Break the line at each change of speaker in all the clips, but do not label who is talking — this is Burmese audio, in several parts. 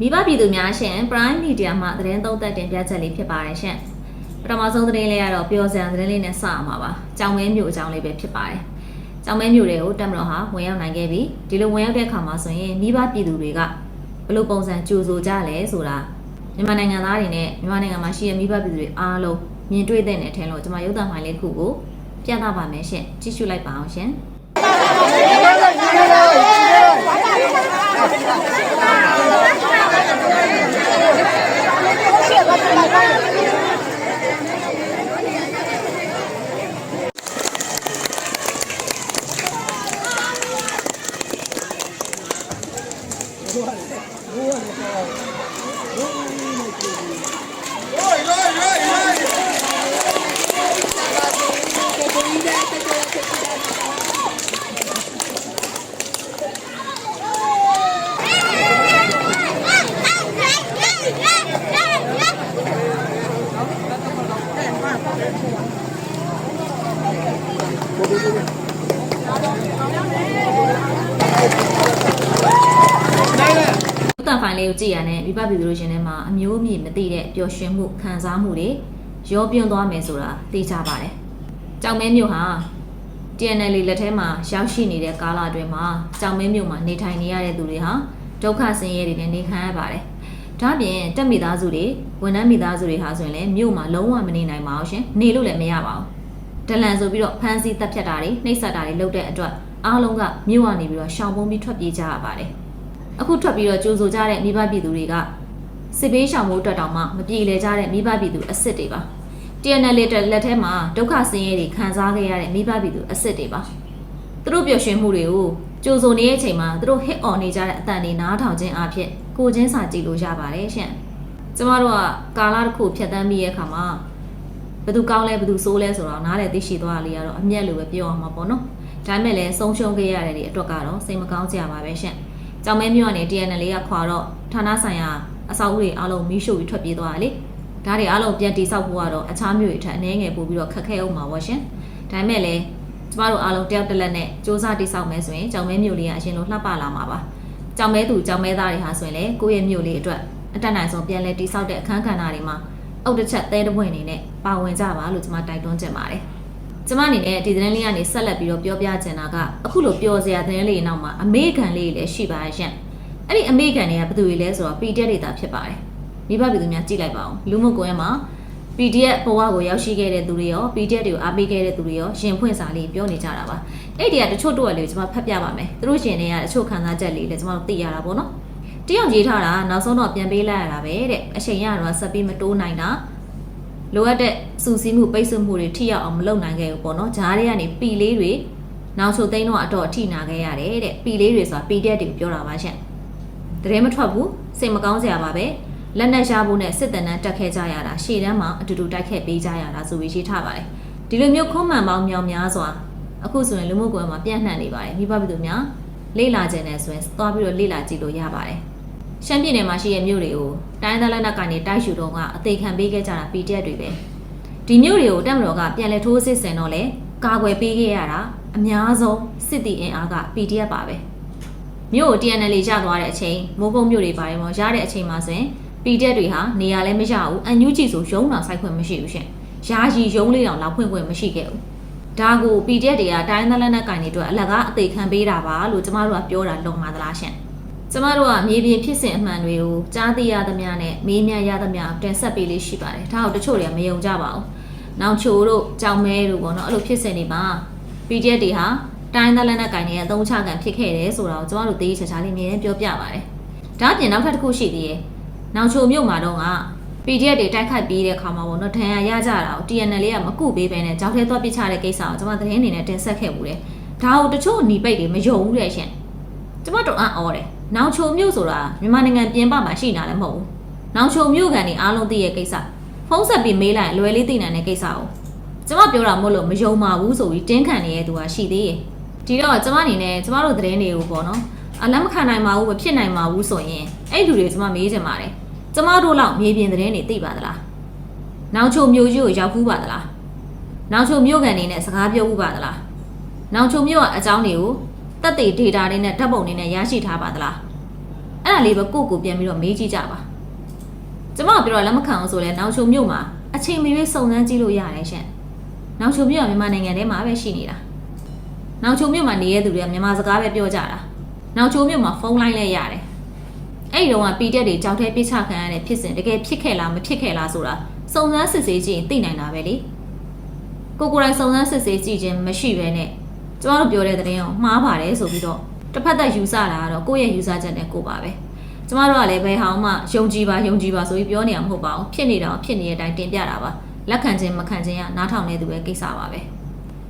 မိဘပြည်သူများရှင် Prime Media မှာသတင်းသုံးသပ်တင်ပြချက်လေးဖြစ်ပါတယ်ရှင်ပထမဆုံးသတင်းလေးကတော့ပျော်စံသတင်းလေးနဲ့စအောင်ပါကြောင်မဲမြို့အကြောင်းလေးပဲဖြစ်ပါတယ်ကြောင်မဲမြို့တွေကိုတက်မတော်ဟာဝင်ရောက်နိုင်ခဲ့ပြီးဒီလိုဝင်ရောက်တဲ့အခါမှာဆိုရင်မိဘပြည်သူတွေကဘယ်လိုပုံစံကြိုဆိုကြလဲဆိုတာမြန်မာနိုင်ငံသားတွေနဲ့မြန်မာနိုင်ငံမှာရှိတဲ့မိဘပြည်သူတွေအားလုံးမြင်တွေ့တဲ့အထင်လို့ကျွန်မရုပ်သံဖိုင်လေးခုကိုပြသပါမယ်ရှင်ကြည့်ရှုလိုက်ပါအောင်ရှင်ဖိုင်လေးကိုကြည့်ရတဲ့မိဘပြည်သူတို့ရှင်ထဲမှာအမျိုးအမည်မသိတဲ့ပျော်ရွှင်မှုခံစားမှုတွေရောပြွန်းသွားမယ်ဆိုတာသိကြပါတယ်။ကြောင်မဲမြို့ဟာ TNL လက်ထဲမှာရောက်ရှိနေတဲ့ကာလအတွင်းမှာကြောင်မဲမြို့မှာနေထိုင်နေရတဲ့သူတွေဟာဒုက္ခဆင်းရဲတွေနဲ့နေခံရပါတယ်။ဒါ့အပြင်တက်မိသားစုတွေဝန်ထမ်းမိသားစုတွေဟာဆိုရင်လည်းမြို့မှာလုံးဝမနေနိုင်ပါဘူးရှင်။နေလို့လည်းမရပါဘူး။ဒလန်ဆိုပြီးတော့ဖမ်းဆီးတပ်ဖြတ်တာတွေနှိပ်စက်တာတွေလုပ်တဲ့အတွက်အားလုံးကမြို့ကနေပြီးတော့ရှောင်ပုန်းပြီးထွက်ပြေးကြရပါတယ်။အခုထွက်ပြီးတော့ကြိုးဆိုကြတဲ့မိဘပြည်သူတွေကစစ်ဘေးရှောင်မှုအတွက်တောင်မှမပြေလည်ကြတဲ့မိဘပြည်သူအစ်စ်တွေပါ TNL လက်ထဲမှာဒုက္ခဆင်းရဲတွေခံစားခဲ့ရတဲ့မိဘပြည်သူအစ်စ်တွေပါသူတို့ပျော်ရွှင်မှုတွေကိုကြိုးဆိုနေတဲ့အချိန်မှာသူတို့ hit on နေကြတဲ့အတန်တွေနားထောင်ခြင်းအဖြစ်ကိုချင်းစာကြည့်လို့ရပါတယ်ရှင်ကျမတို့ကကာလတစ်ခုဖြတ်သန်းပြီးရဲ့အခါမှာဘယ်သူကောင်းလဲဘယ်သူဆိုးလဲဆိုတော့နားလည်သိရှိသွားလေးကတော့အမျက်လိုပဲပြောအောင်မှာပေါ့နော်ဒါပေမဲ့လည်းဆုံးရှုံးခဲ့ရတဲ့တွေအတွက်ကတော့စိတ်မကောင်းကြပါပဲရှင်ကြောင်မဲမြို့ကနေ TNL ကခွာတော့ဌာနဆိုင်ရာအဆောက်အဦတွေအားလုံးမီးရှို့ပြီးထွက်ပြေးသွားတယ်လေဒါတွေအားလုံးပြန်တိဆောက်ဖို့ကတော့အခြားမြို့တွေထက်အနည်းငယ်ပို့ပြီးတော့ခက်ခဲအောင်ပါဝရှင်ဒါပေမဲ့လည်းကျမတို့အားလုံးတယောက်တစ်လက်နဲ့စူးစမ်းတိဆောက်မယ်ဆိုရင်ကြောင်မဲမြို့လေးကအရင်လိုလှပလာမှာပါကြောင်မဲသူကြောင်မဲသားတွေဟာဆိုရင်လည်းကိုယ့်ရဲ့မြို့လေးအတွက်အတက်နိုင်ဆုံးပြန်လဲတိဆောက်တဲ့အခန်းကဏ္ဍတွေမှာအုတ်တစ်ချက်သဲတစ်ပွင့်နေနဲ့ပါဝင်ကြပါလို့ကျမတိုက်တွန်းချင်ပါတယ်ကျမအနေနဲ့ဒီသတင်းလေးကနေဆက်လက်ပြီးတော့ပြောပြချင်တာကအခုလိုပျော်စရာသတင်းလေးနောက်မှာအမေခံလေးလည်းရှိပါရဲ့ရှင်အဲ့ဒီအမေခံတွေကဘယ်သူတွေလဲဆိုတော့ PDF တွေတာဖြစ်ပါတယ်မိဘပြည်သူများကြည့်လိုက်ပါဦးလူမှုကွန်ရက်မှာ PDF ဘဝကိုရောက်ရှိခဲ့တဲ့သူတွေရော PDF တွေကိုအားပေးခဲ့တဲ့သူတွေရောရင်ဖွင့်စာလေးပြောနေကြတာပါအဲ့ဒီကတချို့တော့လေကျွန်မဖတ်ပြပါမယ်သူတို့ရှင်တွေကတချို့ခံစားချက်လေးလည်းကျွန်မတို့သိရတာပေါ့နော်တယောက်ရေးထားတာနောက်ဆုံးတော့ပြန်ပေးလိုက်ရတာပဲတဲ့အချိန်ရတော့ဆက်ပြီးမတိုးနိုင်တာလိုအပ်တဲ့စူးစီးမှုပိတ်ဆို့မှုတွေထိရောက်အောင်မလုပ်နိုင်ခဲ့ဘူးပေါ့နော်ဂျားတွေကနေပီလေးတွေနောက်ချိုသိန်းတော့အတော့အထိနာခဲ့ရတယ်တဲ့ပီလေးတွေဆိုတာ PDF တွေကိုပြောတာပါရှင့်တရေမထွက်ဘူးစိတ်မကောင်းစရာပါပဲလက်နက်ရဖို့နဲ့စစ်တပ်နဲ့တက်ခဲ့ကြရတာရှေ့တန်းမှာအတူတူတိုက်ခဲ့ပေးကြရတာဆိုပြီးရေးထားပါတယ်ဒီလိုမျိုးခုံးမှန်ပေါင်းမြောင်များစွာအခုဆိုရင်လူမှုကွန်ရက်မှာပြန့်နှံ့နေပါတယ်မိဘပြည်သူများလေ့လာခြင်းနဲ့ဆိုရင်သွားပြီးတော့လေ့လာကြည့်လို့ရပါတယ်ရှမ်းပြည်နယ်မှာရှိတဲ့မြို့တွေကိုတိုင်းသားလက်နက်ကနေတိုက်ရှူတော့ကအသေးခံပေးခဲ့ကြတာ PDF တွေပဲဒီမြို့တွေကိုတက်မတော်ကပြန်လဲထိုးစစ်ဆင်တော့လဲကာကွယ်ပေးခဲ့ရတာအများဆုံးစစ်တီအင်အားက PDF ပါပဲမြို့ကို TNL ရသွားတဲ့အချိန်မိုးကုတ်မြို့တွေပါတယ်ပေါ့ရတဲ့အချိန်မှာဆိုရင် PDF တွေဟာနေရာလည်းမရဘူးအန်ယူဂျီဆိုရုံးတော်ဆိုင်ခွင့်မရှိဘူးရှင်ယာယီရုံးလေးတောင်လောက်ဖွင့်ခွင့်မရှိခဲ့ဘူးဒါကို PDF တွေကတိုင်းသားလက်နက်ကင်တွေအတွက်အလကားအသေးခံပေးတာပါလို့ကျမတို့ကပြောတာလုံပါသလားရှင်ကျမတို့ကမြေပြင်ဖြစ်စဉ်အမှန်တွေကိုကြားသိရသမျှနဲ့မေးမြန်းရသမျှတင်ဆက်ပေးလေးရှိပါတယ်ဒါကိုတချို့တွေကမယုံကြပါဘူးနောက်ချိုတို့ကြောင်မဲတို့ပေါ့နော်အဲ့လိုဖြစ်စဉ်တွေမှာ PDF တွေဟာတိုင်းသားလက်နက်ကင်တွေရဲ့အသုံးချခံဖြစ်ခဲ့တယ်ဆိုတာကိုကျမတို့သိချာချာလေးမြင်နေပြောပြပါတယ်ဒါအပြင်နောက်ထပ်တစ်ခုရှိသေးတယ်နောက်ချိုမြို့မှာတော့က PDF တွေတိုက်ခိုက်ပြီးတဲ့ခါမှာပေါ့နော်ဒဏ်ရာရကြတာကို TNL ကမကုပေးဘဲနဲ့ကြောက်ထဲသွားပစ်ချတဲ့ကိစ္စကိုကျွန်မသတင်းအနေနဲ့တင်ဆက်ခဲ့မှုတယ်ဒါကိုတချို့အနီးပိတ်တွေမယုံဘူးတဲ့ရှင်ကျွန်မတို့အော်တယ်နောက်ချိုမြို့ဆိုတာမြန်မာနိုင်ငံပြင်ပမှာရှိနေတာလည်းမဟုတ်ဘူးနောက်ချိုမြို့ကန်တွေအားလုံးသိရဲ့ကိစ္စဖုံးဆက်ပြီးမေးလိုက်လွယ်လေးသိနိုင်တဲ့ကိစ္စကိုကျွန်မပြောတာမို့လို့မယုံပါဘူးဆိုပြီးတင်းခံနေတဲ့သူကရှိသေးတယ်ဒီတော့ကျွန်မအနေနဲ့ကျွန်မတို့သတင်းတွေကိုပေါ့နော်အလတ်မခံနိုင်ပါဘူးမဖြစ်နိုင်ပါဘူးဆိုရင်အဲ့လူတွေကျွန်မမေးချင်ပါတယ်ကျမတို့လောက်မြေပြင်သတင်းတွေသိပါသလားနောက်ချိုမျိုးကြီးကိုရောက်ဖူးပါသလားနောက်ချိုမျိုးကန်နေနဲ့စကားပြောဖူးပါသလားနောက်ချိုမျိုးကအကြောင်းတွေကိုတက်သေး data တွေနဲ့ဓာတ်ပုံတွေနဲ့ရရှိထားပါသလား အဲ့ဒါလေးပဲကိုပြန်ပြီးတော့မေးကြည့်ကြပါကျမပြောတော့လက်မခံအောင်ဆိုလဲနောက်ချုံမြို့မှာအချိန်မရွေးစုံစမ်းကြည့်လို့ရတယ်ရှင့်နောက်ချုံမြို့ကမြန်မာနိုင်ငံထဲမှာပဲရှိနေတာနောက်ချုံမြို့မှာနေရတဲ့သူတွေကမြန်မာစကားပဲပြောကြတာနောက်ချုံမြို့မှာဖုန်းလိုင်းလဲရတယ်အဲ့ဒီတော့ကပီတက်တွေကြောက်သေးပြစ်ချခံရတဲ့ဖြစ်စဉ်တကယ်ဖြစ်ခဲ့လားမဖြစ်ခဲ့လားဆိုတာစုံစမ်းစစ်ဆေးကြည့်ရင်သိနိုင်တာပဲလေကိုယ်တိုင်စုံစမ်းစစ်ဆေးကြည့်ခြင်းမရှိဘဲနဲ့ကျမတို့ပြောတဲ့သတင်းကိုမှားပါတယ်ဆိုပြီးတော့တစ်ဖက်သက်ယူဆတာကတော့ကိုယ့်ရဲ့ယူဆချက်နဲ့ကိုယ်ပါပဲကျမတို့ကလည်းဘယ်ဟောင်းမှယုံကြည်ပါဆိုပြီးပြောနေမှာမဟုတ်ပါဘူးဖြစ်နေတာဖြစ်နေတဲ့အတိုင်းတင်ပြတာပါလက်ခံခြင်းမခံခြင်းကနားထောင်နေသူပဲကိစ္စပါပဲဘယ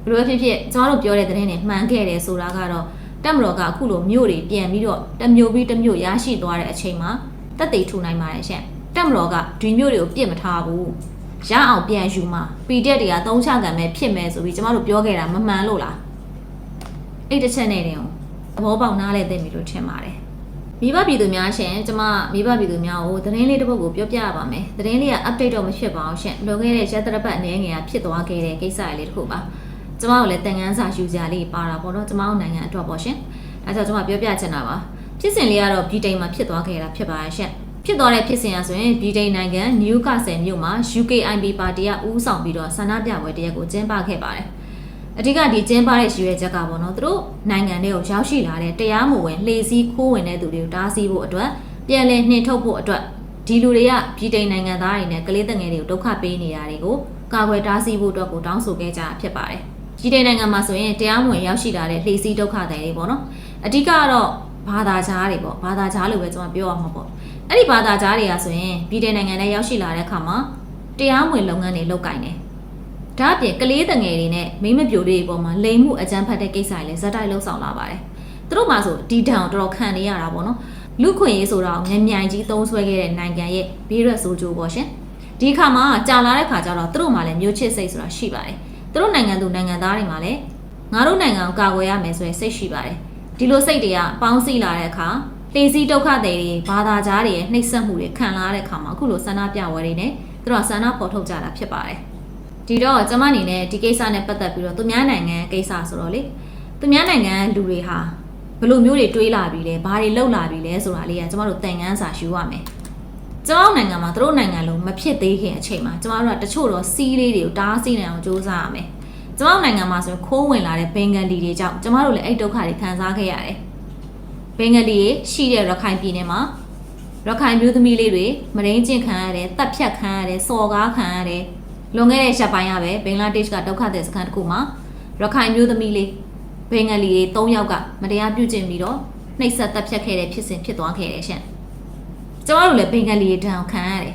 ်လိုဖြစ်ဖြစ်ကျမတို့ပြောတဲ့သတင်းတွေမှန်ခဲ့တယ်ဆိုတာကတော့တက်မတော်ကအခုလိုမျိုးတွေပြန်ပြီးတော့တစ်မျိုးပြီးတစ်မျိုးရရှိသွားတဲ့အချိန်မှာတက်သိထူနိုင်ပါတယ်ရှင့်တက်မတော်ကဒီမျိုးတွေကိုပြစ်မထားဘူးရအောင်ပြန်ယူမှာပီတက်တွေကသုံးချကံပဲဖြစ်မယ်ဆိုပြီးကျမတို့ပြောခဲ့တာမမှန်လို့လားအဲ့တစ်ချက်နဲ့တင်အောင်သဘောပေါက်နားလဲသိပြီလို့ထင်ပါတယ်မိဘပြည်သူများရှင်ကျမမိဘပြည်သူများကိုသတင်းလေးတစ်ပုဒ်ကိုပြောပြရပါမယ်သတင်းလေးက update တော့မဖြစ်ပါဘူးရှင်လွန်ခဲ့တဲ့ရက်သတ္တပတ်အနေငယ်ကဖြစ်သွားခဲ့တဲ့ကိစ္စလေးတစ်ခုပါကျမတို့လည်းတန်ခမ်းစာယူစရာလေးပါတာပေါ့နော်ကျမတို့နိုင်ငံအတွက်ပေါ့ရှင်ဒါကြောင့်ကျမပြောပြချင်တာပါဖြစ်စဉ်လေးကတော့ဗြိတိန်မှာဖြစ်သွားခဲ့တာဖြစ်ပါရဲ့ရှင်ဖြစ်သွားတဲ့ဖြစ်စဉ်ရဆိုရင်ဗြိတိန်နိုင်ငံနယူကာဆယ်မြို့မှာ UKIP ပါတီကဦးဆောင်ပြီးတော့ဆန္ဒပြပွဲတရက်ကိုကျင်းပခဲ့ပါတယ်အဓိကဒီကျင်းပတဲ့ရည်ရွယ်ချက်ကပေါ့နော်သူတို့နိုင်ငံတွေကိုရောက်ရှိလာတဲ့တရားမဝင်လှေစည်းခိုးဝင်တဲ့သူတွေကိုတားဆီးဖို့အတွက်ပြန်လည်နှင်ထုတ်ဖို့အတွက်ဒီလူတွေကဗြိတိန်နိုင်ငံသားတွေနဲ့ကလေးငယ်တွေကိုဒုက္ခပေးနေတာတွေကိုကာကွယ်တားဆီးဖို့အတွက်ကိုတောင်းဆိုခဲ့ကြဖြစ်ပါတယ်ဗြိတိန်နိုင်ငံမှာဆိုရင်တရားမဝင်ရောက်ရှိလာတဲ့လှေစည်းဒုက္ခတွေပေါ့နော်အဓိကတော့ဘာသာခြားတွေပေါ့ဘာသာခြားလို့ပဲကျွန်တော်ပြောရမှာပေါ့အဲ့ဒီဘာသာခြားတွေကဆိုရင်ဗြိတိန်နိုင်ငံထဲရောက်ရှိလာတဲ့အခါမှာတရားမဝင်လုပ်ငန်းတွေလုပ်ကိုင်တယ်ဒါအပြင်ကလေးငယ်တွေနဲ့မိမပြိုတွေပေါ်မှာလိမ်မှုအကြမ်းဖက်တဲ့ကိစ္စတွေလည်းဇက်တိုက်လှုပ်ဆောင်လာပါတယ်သူတို့မှဆိုဒီတန်တော်တော်ခံနေရတာပေါ့နော်လူခွင့်ရေးဆိုတာကိုမြိုင်ကြီးသုံးဆွဲခဲ့တဲ့နိုင်ငံရဲ့ဘေးရွက်ဆိုးကျိုးပေါ့ရှင်ဒီအခါမှာကြာလာတဲ့ခါကျတော့သူတို့မှလည်းမျိုးချစ်စိတ်ဆိုတာရှိပါတယ်သူတို့နိုင်ငံသူနိုင်ငံသားတွေမှာလည်းငါတို့နိုင်ငံကိုကာကွယ်ရမယ်ဆိုရင်စိတ်ရှိပါတယ်ဒီလိုစိတ်တွေကပေါင်းစည်းလာတဲ့အခါတေစီဒုက္ခတွေဘာသာကြားတွေရဲ့နှိပ်စက်မှုတွေခံလာတဲ့အခါမှာအခုလိုဆန္ဒပြပွဲတွေနဲ့သူတို့ဆန္ဒဖော်ထုတ်ကြတာဖြစ်ပါတယ်ဒီတော့ကျမအနေနဲ့ဒီကိစ္စနဲ့ပတ်သက်ပြီးတော့သူများနိုင်ငံကိစ္စဆိုတော့လေသူများနိုင်ငံလူတွေဟာဘယ်လိုမျိုးတွေတွေးလာပြီးလဲဘာတွေလုပ်လာပြီးလဲဆိုတာလေးကကျမတို့သင်ခန်းစာယူရမယ်ကျမတို့နိုင်ငံမှာသူတို့နိုင်ငံလုံးမဖြစ်သေးခင်အချိန်မှာကျမတို့ကတချို့တော့စီးလေးတွေကိုတားဆီးနိုင်အောင်စူးစမ်းရမယ်ကျမတို့နိုင်ငံမှာဆိုရင်ခိုးဝင်လာတဲ့ဘင်္ဂလီတွေကြောင့်ကျမတို့လည်းအဲ့ဒုက္ခတွေခံစားခဲ့ရတယ်ဘင်္ဂလီတွေရှိတဲ့ရခိုင်ပြည်နယ်မှာရခိုင်မျိုးသမီးလေးတွေမရင်းကျင့်ခံရတယ်တပ်ဖြတ်ခံရတယ်စော်ကားခံရတယ်လွန်ခဲ့တဲ့ရက်ပိုင်းကပဲဘင်္ဂလားဒေ့ရှ်ကဒုက္ခသည်စခန်းတစ်ခုမှာရခိုင်မျိုးသမီးလေးဘင်္ဂလီတွေ3ယောက်ကမတရားပြုကျင့်ပြီးတော့နှိပ်စက်တပ်ဖြတ်ခဲ့တဲ့ဖြစ်စဉ်ဖြစ်သွားခဲ့တယ်ရှင်ကျမတို့လည်းဘင်္ဂလီတွေတန်းခံရတယ်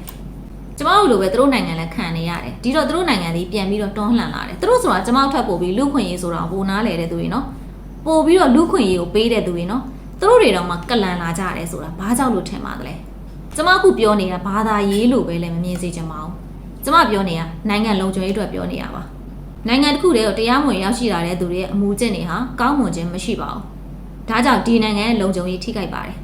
ကျမတို့လိုပဲသူတို့နိုင်ငံလည်းခံနေရတယ်ဒီတော့သူတို့နိုင်ငံတွေပြန်ပြီးတော့တွန်းလှန်လာတယ်သူတို့ဆိုတာကျမတို့ထပ်ပို့ပြီးလူခွင့်ရေးဆိုတာပိုနားလေတဲ့သူတွေနော်ပို့ပြီးတော့လူခွင့်ရေးကိုပေးတဲ့သူတွေနော်သူတို့တွေတော့မှကလန်လာကြတယ်ဆိုတာဘာကြောင့်လို့ထင်ပါသလဲကျမအခုပြောနေတာဘာသာရေးလို့ပဲလည်းမမြင်စေချင်ပါဘူးကျမပြောနေတာနိုင်ငံလုံခြုံရေးအတွက်ပြောနေတာပါနိုင်ငံတစ်ခုတည်းကိုတရားမဝင်ရောက်ရှိလာတဲ့သူတွေရဲ့အမှုကျင့်တွေဟာကောင်းမွန်ခြင်းမရှိပါဘူးဒါကြောင့်ဒီနိုင်ငံရဲ့လုံခြုံရေးထိခိုက်ပါတယ်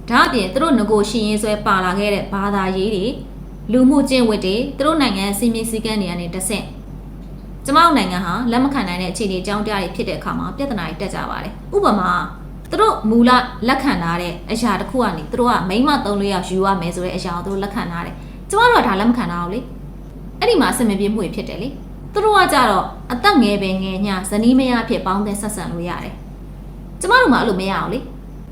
ဒါအပြင်သူတို့ငကိုရှင်ရေးဆွဲပါလာခဲ့တဲ့ဘာသာရေးတွေလူမှုကျင့်ဝတ်တွေသူတို့နိုင်ငံစီမင်းစည်းကမ်းတွေကနေတဆင့်ကျမတို့နိုင်ငံဟာလက်မခံနိုင်တဲ့အခြေအနေကြောင်းတရားတွေဖြစ်တဲ့အခါမှာပြဿနာတွေတက်ကြပါတယ်ဥပမာသူတို့မူလလက်ခံထားတဲ့အရာတစ်ခုကနေသူတို့ကမိမ3-4ယောက်ယူရမယ်ဆိုတဲ့အရာကိုသူတို့လက်ခံထားတယ်ကျမတို့ကဒါလက်မခံတာဘူးလေအဲ့ဒီမှာအစမပြေမှုတွေဖြစ်တယ်လေသူတို့ကကြတော့အသက်ငယ်ပဲငယ်ညဇနီးမယားဖြစ်ပေါင်းတဲ့ဆက်ဆံလို့ရတယ်ကျမတို့မှအဲ့လိုမရအောင်လေ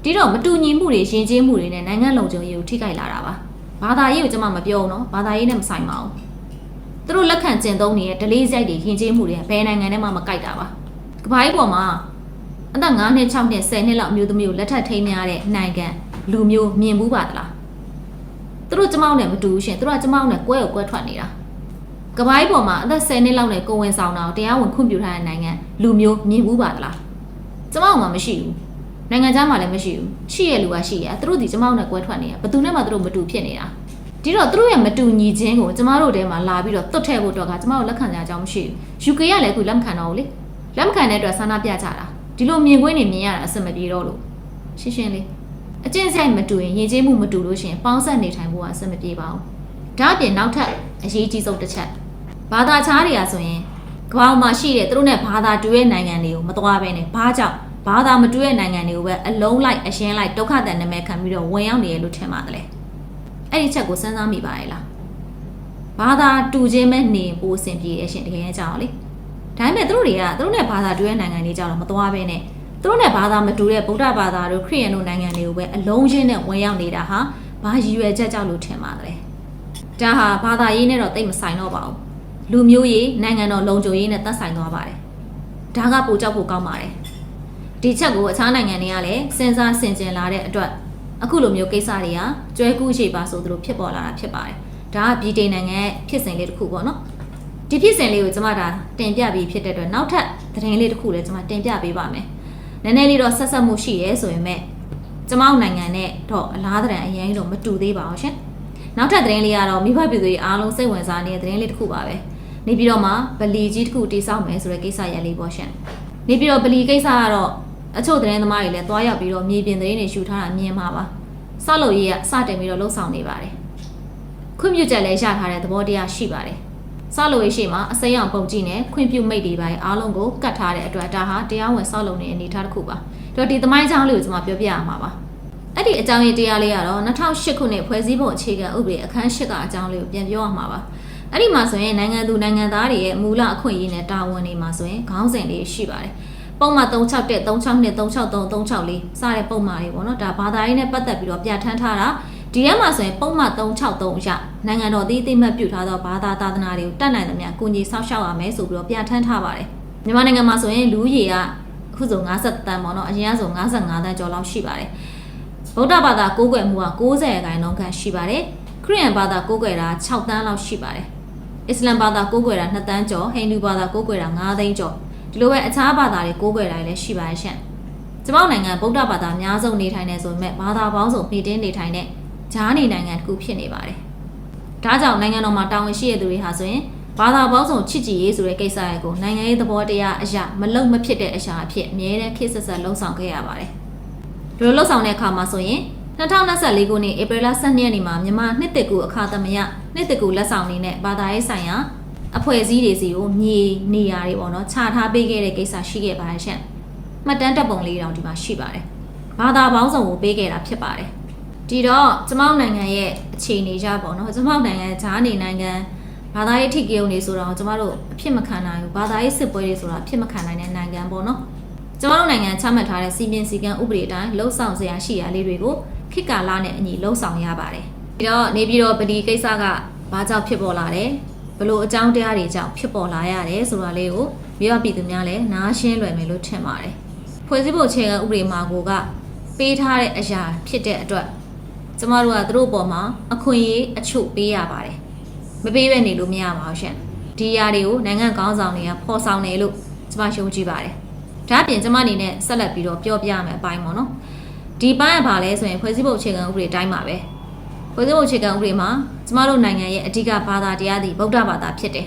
ဒီတော့မတူညီမှုတွေရှင်ကျေးမှုတွေနဲ့နိုင်ငံလုံခြုံရေးကိုထိခိုက်လာတာပါဘာသာရေးကိုကျမမပြောဘူးနော်ဘာသာရေးနဲ့မဆိုင်ပါဘူးသူတို့လက်ခံကျင့်သုံးနေတဲ့ဒလေးစိုက်တွေရှင်ကျေးမှုတွေဘယ်နိုင်ငံနဲ့မှမကိုက်တာပါကဘာကြီးပေါ်မှာအသက်9နှစ်6နှစ်10နှစ်လောက်အမျိုးသမီးကိုလက်ထပ်ထိန်းများတဲ့နိုင်ငံလူမျိုးမြင်ဘူးပါသလားသူတို့ကျမတို့နဲ့မတူဘူးရှင်သူတို့ကကျမတို့နဲ့ကွဲကိုကွဲထွက်နေတာကဘာကြီးပေါ်မှာအသက်10နှစ်လောက်နဲ့ကိုဝင်ဆောင်တာကိုတရားဝင်ခွင့်ပြုထားတဲ့နိုင်ငံလူမျိုးမြင်ဘူးပါသလားကျမတို့မှမရှိဘူးနိုင်ငံခြားမှာလည်းမရှိဘူးရှိရလူကရှိရသူတို့ဒီကျမတို့နဲ့ကွဲထွက်နေတာဘယ်သူနဲ့မှသူတို့မတူဖြစ်နေတာဒီတော့သူတို့ရဲ့မတူညီခြင်းကိုကျမတို့တဲမှာလာပြီးတော့တွတ်ထည့်ဖို့တော့ကကျမတို့လက်ခံကြအကြောင်းမရှိဘူး UK ကလည်းအခုလက်မခံတော့ဘူးလေလက်မခံတဲ့အတွက်ဆန္ဒပြကြတာဒီလိုမြင်ကွင်းနေမြင်ရတာအဆင်မပြေတော့လို့ရှင်းရှင်းလေးအကျင့်ဆိုင်မတူရင်ယဉ်ကျေးမှုမတူလို့ရှိရင်ပေါင်းဆက်နေထိုင်ဖို့ကအဆင်မပြေပါဘူးဒါအပြင်နောက်ထပ်အရေးကြီးဆုံးတစ်ချက်ဘာသာခြားတွေကဆိုရင်ကမ္ဘာမှာရှိတဲ့သူတို့နဲ့ဘာသာတူတဲ့နိုင်ငံတွေကိုမသွားဘဲနဲ့ဘာကြောင့် ဘာသာမတူတဲ့နိုင်ငံတွေကိုပဲအလုံးလိုက်အရှင်းလိုက်ဒုက္ခတန်နာမည်ခံပြီးတော့ဝင်ရောက်နေရလို့ထင်ပါတယ်အဲ့ဒီချက်ကိုစဉ်းစားမိပါရဲ့လားဘာသာတူချင်းပဲနေပိုအဆင်ပြေအရှင်တကယ်ကြောက်လေဒါပေမဲ့သူတို့နဲ့ဘာသာတူတဲ့နိုင်ငံတွေကြောက်တော့မသွားဘဲနဲ့သူတို့နဲ့ဘာသာမတူတဲ့ဗုဒ္ဓဘာသာတို့ခရစ်ယာန်တို့နိုင်ငံတွေကိုပဲအလုံးချင်းနဲ့ဝင်ရောက်နေတာဟာဘာရည်ရွယ်ချက်ကြောက်လို့ထင်ပါတယ်ဒါဟာဘာသာရေးနဲ့တော့တိတ်မဆိုင်တော့ပါဘူးလူမျိုးရေးနိုင်ငံတော်လုံခြုံရေးနဲ့သက်ဆိုင်သွားပါတယ်ဒါကပိုကြောက်ဖို့ကောင်းပါတယ်ဒီချက်ကိုအခြားနိုင်ငံတွေကလည်းစဉ်းစားဆင်ခြင်လာတဲ့အတွက်အခုလိုမျိုးကိစ္စတွေကကျွဲကူးရှိပါဆိုသလိုဖြစ်ပေါ်လာတာဖြစ်ပါတယ်ဒါကဗြိတိန်နိုင်ငံရဲ့ဖြစ်စဉ်လေးတစ်ခုပေါ့နော်ဒီဖြစ်စဉ်လေးကိုကျွန်မဒါတင်ပြပြီးဖြစ်တဲ့အတွက်နောက်ထပ်သတင်းလေးတစ်ခုလည်းကျွန်မတင်ပြပေးပါမယ်နည်းနည်းလေးတော့ဆက်ဆက်မှုရှိရဲဆိုရင်မဲ့ကျွန်မနိုင်ငံနဲ့တော့အလားတန်အရင်တော့မတူသေးပါဘူးရှင်နောက်ထပ်သတင်းလေးကတော့မိဘပြည်သူတွေအားလုံးစိတ်ဝင်စားနေတဲ့သတင်းလေးတစ်ခုပါပဲနေပြီးတော့မှဗလီကြီးတစ်ခုတိစောက်မယ်ဆိုတဲ့ကိစ္စရလေးပေါ့ရှင်နေပြီးတော့ဗလီကိစ္စကတော့အချို့သတင်းသမားတွေလည်းတွားရောက်ပြီးတော့မြေပြင်သတင်းတွေရှုထားတာမြင်မှာပါဆောက်လုပ်ရေးကစတင်ပြီးတော့လှုပ်ဆောင်နေပါတယ်ခွင့်ပြုချက်လည်းရထားတဲ့သဘောတရားရှိပါတယ်ဆောက်လုပ်ရေးရှိမှာအစိမ်းအောင်ပုံကြည့်နဲ့ခွင့်ပြုမိတ်တွေပိုင်းအားလုံးကိုကတ်ထားတဲ့အတွက်ဒါဟာတရားဝင်ဆောက်လုပ်နေတဲ့အနေအထားတစ်ခုပါတော့ဒီသမိုင်းကြောင်းလေးကိုကျွန်မပြောပြရမှာပါအဲ့ဒီအကြောင်းရင်းတရားလေးကတော့2008ခုနှစ်ဖွဲ့စည်းပုံအခြေခံဥပဒေအခန်း8ကအကြောင်းလေးကိုပြန်ပြောရမှာပါအဲ့ဒီမှာဆိုရင်နိုင်ငံသူနိုင်ငံသားတွေရဲ့မူလအခွင့်အရေးနဲ့တာဝန်တွေမှာဆိုရင်ခေါင်းစဉ်လေးရှိပါတယ်ပုံမှန်361 362 363 364စတဲ့ပုံမှန်တွေပေါ့နော်ဒါဘာသာရေးနဲ့ပတ်သက်ပြီးတော့ပြဋ္ဌာန်းထားတာဒီထဲမှာဆိုရင်ပုံမှန်363အရနိုင်ငံတော်အသိမှတ်ပြုထားသောဘာသာသာသနာတွေကိုတတ်နိုင်သမျှကုညီဆောက်ရှောက်ရမယ်ဆိုပြီးတော့ပြဋ္ဌာန်းထားပါတယ်မြန်မာနိုင်ငံမှာဆိုရင်လူဦးရေကအခုဆို50တန်းပေါ့နော်အရင်ကဆို55တန်းကျော်လောက်ရှိပါတယ်ဗုဒ္ဓဘာသာကိုးကွယ်မှုက90%ခန့်ရှိပါတယ်ခရစ်ယာန်ဘာသာကိုးကွယ်တာ6တန်းလောက်ရှိပါတယ်အစ္စလမ်ဘာသာကိုးကွယ်တာ2တန်းကျော်ဟိန္ဒူဘာသာကိုးကွယ်တာ9သိန်းကျော်ဒီလိုပဲအခြားဘာသာတွေကိုးကွယ်တာလည်းရှိပါရဲ့ရှင့်ကျမတို့နိုင်ငံဗုဒ္ဓဘာသာအများဆုံးနေထိုင်နေဆိုပေမဲ့ဘာသာပေါင်းစုံပြည်တင်းနေထိုင်တဲ့ဂျားနေနိုင်ငံတစ်ခုဖြစ်နေပါတယ်ဒါကြောင့်နိုင်ငံတော်မှာတာဝန်ရှိတဲ့သူတွေဟာဆိုရင်ဘာသာပေါင်းစုံချစ်ကြည်ရေးဆိုတဲ့ကိစ္စတွေကိုနိုင်ငံရေးသဘောတရားအရာမလုံမဖြစ်တဲ့အရာအဖြစ်အမြဲတမ်းခေတ်ဆက်ဆက်လှုံ့ဆော်ခဲ့ရပါတယ်ဒီလိုလှုံ့ဆော်တဲ့အခါမှာဆိုရင်2024ခုနှစ်ဧပြီလ12ရက်နေ့မှာမြန်မာနှစ်တကူအခါသမယနှစ်တကူလက်ဆောင်နေနဲ့ဘာသာရေးဆိုင်ရာအဖွဲ့အစည်းတွေစီကိုမြေနေရာတွေပေါ့နော်ခြာထားပေးခဲ့တဲ့ကိစ္စရှိခဲ့ပါတယ်ရှင့်မှတ်တမ်းတပ်ပုံလေးတောင်ဒီမှာရှိပါတယ်ဘာသာပေါင်းစုံကိုပေးခဲ့တာဖြစ်ပါတယ်ဒီတော့ကျမတို့နိုင်ငံရဲ့အခြေအနေကြပေါ့နော်ကျမတို့နိုင်ငံဂျားနေနိုင်ငံဘာသာရေးထိကိုံနေဆိုတော့ကျမတို့အဖြစ်မခံနိုင်ဘူးဘာသာရေးစစ်ပွဲတွေဆိုတာအဖြစ်မခံနိုင်တဲ့နိုင်ငံပေါ့နော်ကျမတို့နိုင်ငံချမှတ်ထားတဲ့စီမင်းစည်းကမ်းဥပဒေအတိုင်းလှုပ်ဆောင်စရာရှိရာလေးတွေကိုခေတ်ကာလနဲ့အညီလှုပ်ဆောင်ရပါတယ်ဒီတော့နေပြီးတော့ဗဒီကိစ္စကဘာကြောင့်ဖြစ်ပေါ်လာတယ်ဘလို့အကြောင်းတရားတွေကြောင့်ဖြစ်ပေါ်လာရတယ်ဆိုတာလေးကိုမိဘပြည်သူများလည်းနားရှင်းလွယ်မယ်လို့ထင်ပါတယ်ဖွဲ့စည်းပုံအခြေခံဥပဒေမှာကိုကပေးထားတဲ့အရာဖြစ်တဲ့အတွက်ကျမတို့ကသူတို့ပေါ်မှာအခွင့်အရေးအချို့ပေးရပါတယ်မပေးဘဲနေလို့မရပါဘူးရှင်ဒီအရာတွေကိုနိုင်ငံကောင်းဆောင်တွေကဖော်ဆောင်တယ်လို့ကျမယုံကြည်ပါတယ်ဒါအပြင်ကျမအနေနဲ့ဆက်လက်ပြီးတော့ပြောပြရမယ်အပိုင်းပေါ့နော်ဒီပိုင်းကဘာလဲဆိုရင်ဖွဲ့စည်းပုံအခြေခံဥပဒေတိုင်းပါပဲဖွဲ့စည်းပုံအခြေခံဥပဒေမှာကျမတို့နိုင်ငံရဲ့အဓိကဘာသာတရားသည်ဗုဒ္ဓဘာသာဖြစ်တယ်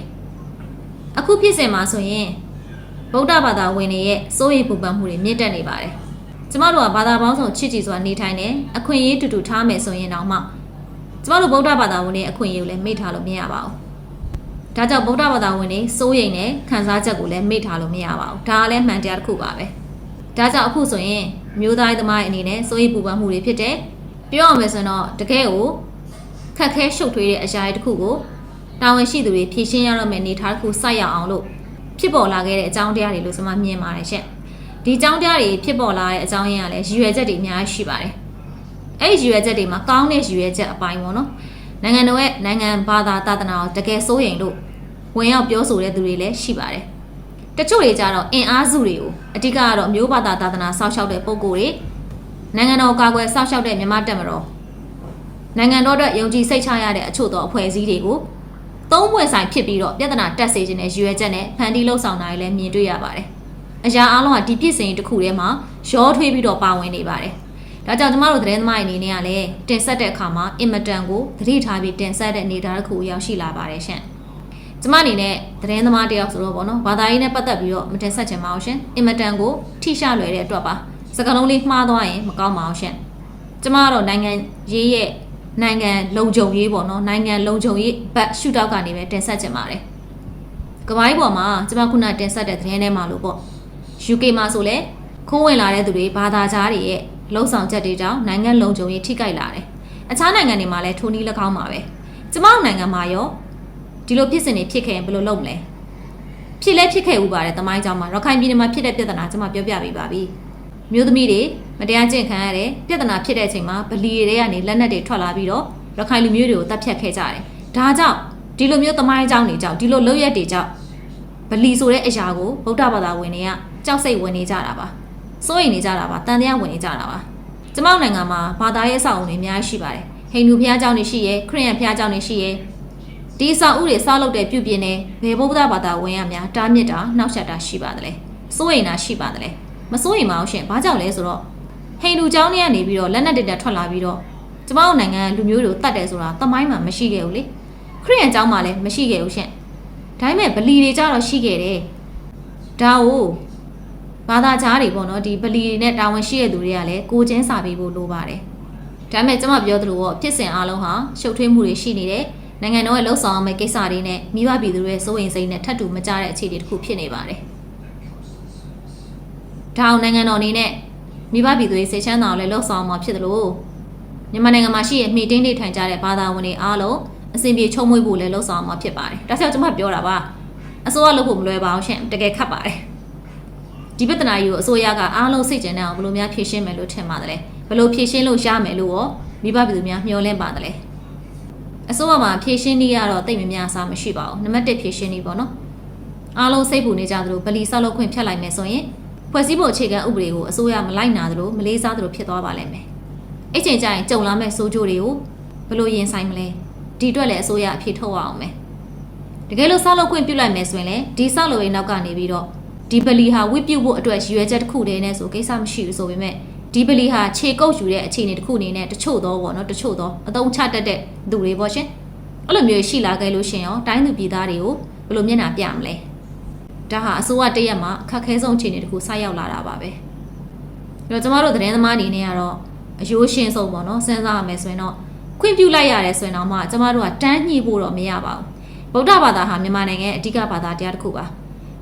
အခုဖြစ်စဉ်မှာဆိုရင်ဗုဒ္ဓဘာသာဝင်တွေရဲ့စိုးရိမ်ပူပန်မှုတွေမြင့်တက်နေပါတယ်ကျမတို့ကဘာသာပေါင်းစုံချစ်ကြည်စွာနေထိုင်တယ်အခွင့်အရေးတူတူထားမယ်ဆိုရင်တော့မှကျမတို့ဗုဒ္ဓဘာသာဝင်တွေအခွင့်အရေးကိုလည်းမေ့ထားလို့မရပါဘူးဒါကြောင့်ဗုဒ္ဓဘာသာဝင်တွေစိုးရိမ်တဲ့ခံစားချက်ကိုလည်းမေ့ထားလို့မရပါဘူးဒါကလည်းမှန်တရားတစ်ခုပါပဲဒါကြောင့်အခုဆိုရင်မျိုးသားသမားအနေနဲ့စိုးရိမ်ပူပန်မှုတွေဖြစ်တယ်ပြောရမယ်ဆိုတော့တကယ်ကိုခက်ခဲရှုပ်ထွေးတဲ့အရာတစ်ခုကိုတာဝန်ရှိသူတွေဖြေရှင်းရတော့မယ့်အနေထားတစ်ခုစိုက်ရအောင်လို့ဖြစ်ပေါ်လာခဲ့တဲ့အကြောင်းတရားတွေလို့ကျွန်မမြင်ပါတယ်ရှင့်ဒီအကြောင်းတရားတွေဖြစ်ပေါ်လာတဲ့အကြောင်းရင်းကလည်းရည်ရွယ်ချက်တွေအများကြီးရှိပါတယ်အဲ့ဒီရည်ရွယ်ချက်တွေမှာကောင်းတဲ့ရည်ရွယ်ချက်အပိုင်းပေါ့နော်နိုင်ငံတော်ရဲ့နိုင်ငံဘာသာသာသနာကိုတကယ်စိုးရိမ်လို့ဝင်ရောက်ပြောဆိုတဲ့သူတွေလည်းရှိပါတယ်တချို့တွေကြတော့အင်အားစုတွေကိုအဓိကကတော့မျိုးဘာသာသာသနာစောင့်ရှောက်တဲ့ပုံကိုယ်တွေနိုင်ငံတော်ကာကွယ်စောင့်ရှောက်တဲ့မြန်မာတပ်မတော်နိုင်ငံတော်အတွက်ယုံကြည်စိတ်ချရတဲ့အချို့သောအဖွဲ့အစည်းတွေကိုသုံးပွင့်ဆိုင်ဖြစ်ပြီးတော့ပြဿနာတက်စေခြင်းနဲ့ရည်ရွယ်ချက်နဲ့ဖန်တီးလှုပ်ဆောင်တာတွေလည်းမြင်တွေ့ရပါတယ်အရာအားလုံးကဒီဖြစ်စဉ်တစ်ခုထဲမှာရောထွေးပြီးတော့ပါဝင်နေပါတယ်ဒါကြောင့်ကျမတို့သတင်းသမားတွေအနေနဲ့ကလည်းတင်ဆက်တဲ့အခါမှာအင်မတန်ကိုသတိထားပြီးတင်ဆက်တဲ့အနေအထားတစ်ခုရောက်ရှိလာပါတယ်ရှင်ကျမအနေနဲ့သတင်းသမားတယောက်ဆိုတော့ပေါ့နော်ဘာသာရေးနဲ့ပတ်သက်ပြီးတော့မတင်ဆက်ချင်ပါဘူးရှင်အင်မတန်ကိုထိရှလွယ်တဲ့အတွက်ပါစကားလုံးလေးမှားသွားရင်မကောင်းပါဘူးရှင်ကျမကတော့နိုင်ငံရေးရဲ့နိုင်ငံလုံခြုံရေးပေါ့နော်နိုင်ငံလုံခြုံရေးဘတ်ရှုထောက်ကနေပဲတင်ဆက်ချင်ပါတယ်ကမ္ဘာကြီးပေါ်မှာကျမခုနတင်ဆက်တဲ့သတင်းထဲမှာလို့ပေါ့UK မှာဆိုလဲ ခိုးဝင်လာတဲ့သူတွေဘာသာကြားတွေရဲ့လုံဆောင်ချက်တွေကြောင့်နိုင်ငံလုံခြုံရေးထိခိုက်လာတယ်အခြားနိုင်ငံတွေမှာလည်းထိုနည်း၎င်းပါပဲကျမတို့နိုင်ငံမှာရောဒီလိုဖြစ်စဉ်တွေဖြစ်ခဲ့ရင်ဘယ်လိုလုပ်မလဲဖြစ်လဲဖြစ်ခဲ့ဥပါတယ်တမိုင်းကြောင့်မှာရခိုင်ပြည်နယ်မှာဖြစ်တဲ့ပြဿနာကျွန်မပြောပြပေးပါပြီမျိုးသမီးတွေမတရားကျင့်ခံရတဲ့ပြဿနာဖြစ်တဲ့အချိန်မှာဗလီတွေကနေလက်နက်တွေထွက်လာပြီးတော့ရခိုင်လူမျိုးတွေကိုတပ်ဖြတ်ခဲ့ကြတယ်ဒါကြောင့်ဒီလိုမျိုးတမိုင်းကြောင့်နေကြောင့်ဒီလိုလုပ်ရက်တွေကြောင့်ဗလီဆိုတဲ့အရာကိုဗုဒ္ဓဘာသာဝင်တွေကကြောက်စိတ်ဝင်နေကြတာပါစိုးရိမ်နေကြတာပါတန်တရားဝင်နေကြတာပါကျမတို့နိုင်ငံမှာဘာသာရေးအဆောက်အအုံတွေအများကြီးရှိပါတယ်ဟိန္ဒူဘုရားကျောင်းတွေရှိရဲခရစ်ယာန်ဘုရားကျောင်းတွေရှိရဲဒီအဆောက်အဦတွေဆောက်လုပ်တဲ့ပြုပြင်နေဘယ်ဗုဒ္ဓဘာသာဝင်ရများတားမြစ်တာနှောက်ယှက်တာရှိပါတယ်လေစိုးရိမ်တာရှိပါတယ်လေမစိုးရိမ်ပါဘူးရှင်ဘာကြောင့်လဲဆိုတော့ဟိန္ဒူကျောင်းတွေကနေပြီးတော့လက်နက်တွေထွက်လာပြီးတော့ကျမတို့နိုင်ငံလူမျိုးတွေကိုတတ်တယ်ဆိုတာတမိုင်းမှာမရှိခဲ့ဘူးလေခရစ်ယာန်ကျောင်းမှာလည်းမရှိခဲ့ဘူးရှင်ဒါပေမဲ့ဗလီတွေကြတော့ရှိခဲ့တယ်ဒါကိုဘာသာကြားတွေပေါ့နော်ဒီဗလီတွေနဲ့တာဝန်ရှိတဲ့သူတွေကလည်းကိုချင်းစာပေးဖို့လိုပါတယ်ဒါပေမဲ့ကျွန်မပြောသလိုပေါ့ဖြစ်စဉ်အားလုံးဟာရှုပ်ထွေးမှုတွေရှိနေတယ်နိုင်ငံတော်ရဲ့လှုပ်ဆောင်မယ့်ကိစ္စတွေနဲ့မိဘပြည်သူတွေရဲ့စိုးရိမ်စိတ်နဲ့ထပ်တူမကြတဲ့အခြေအနေတစ်ခုဖြစ်နေပါတယ်ဒါအောင်နိုင်ငံတော်အနေနဲ့မိဘပြည်သူတွေစိတ်ချမ်းသာအောင်လည်းလှုပ်ဆောင်မှာဖြစ်တယ်လို့မြန်မာနိုင်ငံမှာရှိတဲ့မိတင်းတွေထိုင်ကြတဲ့ဘာသာဝင်တွေအားလုံးအစဉ်ပြေချုံမွေးဖို့လည်းလှုပ်ဆောင်မှာဖြစ်ပါတယ်ဒါကြောင့်ကျွန်မပြောတာပါအစိုးရလုပ်ဖို့မလွယ်ပါဘူးရှင်တကယ်ခက်ပါတယ်ဒီပြဿနာကြီးကိုအစိုးရကအားလုံးစိတ်ကျဉ်တဲ့အောင်ဘယ်လိုများဖြေရှင်းမယ်လို့ထင်ပါတယ်လဲဘယ်လိုဖြေရှင်းလို့ရမယ်လို့ရောမိဘပြည်သူများမျှော်လင့်ပါတယ်လဲအစိုးရမှာဖြေရှင်းနည်းကတော့တိတ်မများစားမရှိပါဘူးနံပါတ်1ဖြေရှင်းနည်းပေါ့နော်အားလုံးစိတ်ပူနေကြသလိုဗလီဆောက်လုပ်ခွင့်ဖြတ်လိုက်မယ်ဆိုရင်ဖွဲ့စည်းပုံအခြေခံဥပဒေကိုအစိုးရမလိုက်နာသလိုမလေးစားသလိုဖြစ်သွားပါလိမ့်မယ်အဲ့ချိန်ကျရင်ကြုံလာမဲ့စိုးကျိုးတွေကိုဘယ်လိုရင်ဆိုင်မလဲဒီအတွက်လည်းအစိုးရအဖြစ်ထုတ်အောင်မယ်တကယ်လို့ဆောက်လုပ်ခွင့်ပြုလိုက်မယ်ဆိုရင်လည်းဒီဆောက်လုပ်ရေးနောက်ကနေပြီးတော့ဒီဗလီဟာဝိပြုတ်ဖို့အတွက်ရည်ရွယ်ချက်တစ်ခုတည်းနဲ့ဆိုကိစ္စမရှိဘူးဆိုပေမဲ့ဒီဗလီဟာခြေကုပ်ယူတဲ့အခြေအနေတစ်ခုအနေနဲ့တချို့တော့ပေါ့နော်တချို့တော့အတုံးချတတ်တဲ့သူတွေပေါ့ရှင်အဲ့လိုမျိုးရှိလာခဲ့လို့ရှင်ရောတိုင်းသူပြည်သားတွေကိုဘယ်လိုမျက်နှာပြမလဲဒါဟာအစိုးရတရက်မှာအခက်ခဲဆုံးအခြေအနေတစ်ခုဆိုက်ရောက်လာတာပါပဲအဲ့တော့ကျမတို့သတင်းသမားအနေနဲ့ကတော့အယိုးရှင်းဆုံးပေါ့နော်စဉ်းစားရမယ်ဆိုရင်တော့ခွင့်ပြုလိုက်ရတယ်ဆိုရင်တော့မှကျမတို့ကတန်းညှိဖို့တော့မရပါဘူးဗုဒ္ဓဘာသာဟာမြန်မာနိုင်ငံရဲ့အဓိကဘာသာတရားတစ်ခုပါ